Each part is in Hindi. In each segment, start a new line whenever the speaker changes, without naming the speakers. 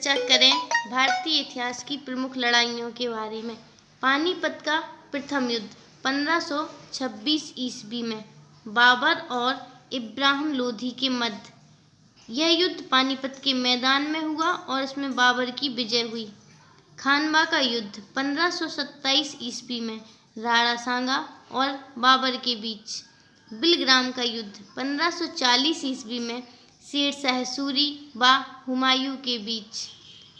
चर्चा करें भारतीय इतिहास की प्रमुख लड़ाइयों के बारे में। पानीपत का प्रथम युद्ध 1526 ईस्वी में बाबर और इब्राहिम लोधी के मध्य। यह युद्ध पानीपत के मैदान में हुआ और इसमें बाबर की विजय हुई। खानवा का युद्ध 1527 ईस्वी में राणा सांगा और बाबर के बीच। बिलग्राम का युद्ध 1540 ईस्वी में शेर शाह सूरी व हुमायूं के बीच।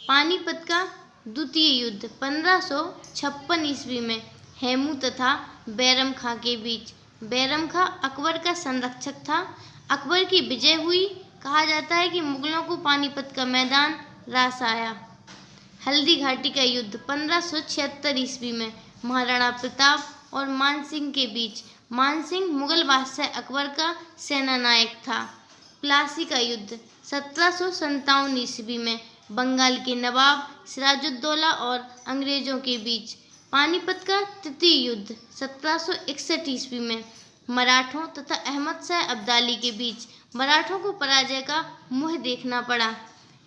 पानीपत का द्वितीय युद्ध 1556 ईस्वी में हेमू तथा बैरम खां के बीच। बैरम खां अकबर का संरक्षक था। अकबर की विजय हुई। कहा जाता है कि मुगलों को पानीपत का मैदान रास आया। हल्दी घाटी का युद्ध 1576 ईस्वी में महाराणा प्रताप और मानसिंह के बीच। मानसिंह मुगल बादशाह अकबर का सेना नायक था। प्लासी का युद्ध 1757 ईस्वी में बंगाल के नवाब सिराजुद्दौला और अंग्रेजों के बीच। पानीपत का तृतीय युद्ध 1761 ईस्वी में मराठों तथा अहमद शाह अब्दाली के बीच। मराठों को पराजय का मुंह देखना पड़ा।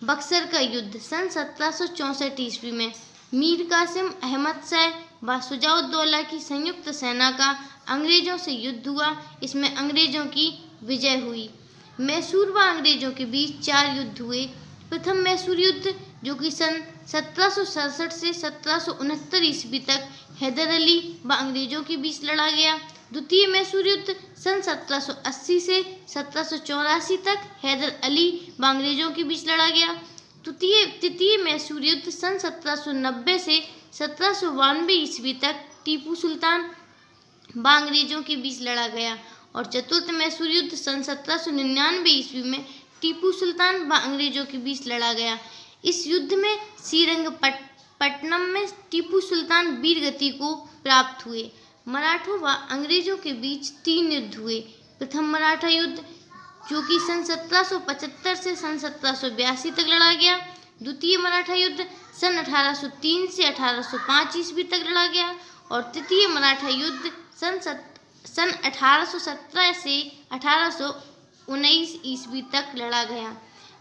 बक्सर का युद्ध सन 1764 ईस्वी में मीर कासिम अहमद शाह व शुजाउद्दौला की संयुक्त सेना का अंग्रेजों से युद्ध हुआ। इसमें अंग्रेजों की विजय हुई। मैसूर व अंग्रेजों के बीच 4 युद्ध हुए। प्रथम मैसूर युद्ध जो कि सन 1767 से 1769 ईस्वी तक हैदर अली व अंग्रेजों के बीच लड़ा गया। द्वितीय मैसूर युद्ध सन 1780 से 1784 तक हैदर अली व अंग्रेजों के बीच लड़ा गया। तृतीय मैसूर युद्ध सन 1790 से 1792 ईस्वी तक टीपू सुल्तान व अंग्रेजों के बीच लड़ा गया। और चतुर्थ मैसूर युद्ध सन 1799 ईस्वी में टीपू सुल्तान व अंग्रेजों के बीच लड़ा गया। इस युद्ध में श्रीरंगपट्टनम में टीपू सुल्तान वीरगति को प्राप्त हुए। मराठों व अंग्रेजों के बीच 3 युद्ध हुए। प्रथम मराठा युद्ध जो कि सन 1775 से सन 1782 तक लड़ा गया। द्वितीय मराठा युद्ध सन 1803 से 1805 ईस्वी तक लड़ा गया। और तृतीय मराठा युद्ध सन 1817 से 1819 ईस्वी तक लड़ा गया।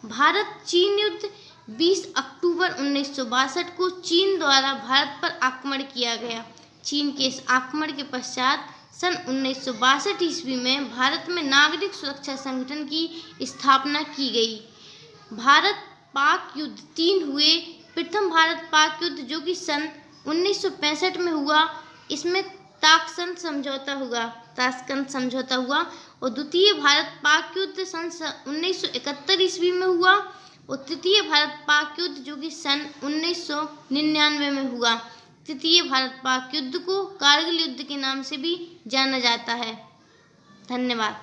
भारत चीन युद्ध 20 अक्टूबर 1962 को चीन द्वारा भारत पर आक्रमण किया गया। चीन के इस आक्रमण के पश्चात सन 1962 ईस्वी में भारत में नागरिक सुरक्षा संगठन की स्थापना की गई। भारत पाक युद्ध 3 हुए। प्रथम भारत पाक युद्ध जो कि सन 1965 में हुआ। इसमें ताशकंद समझौता हुआ। और द्वितीय भारत पाक युद्ध सन 1971 ईस्वी में हुआ। और तृतीय भारत पाक युद्ध जो कि सन 1999 में हुआ। तृतीय भारत पाक युद्ध को कारगिल युद्ध के नाम से भी जाना जाता है। धन्यवाद।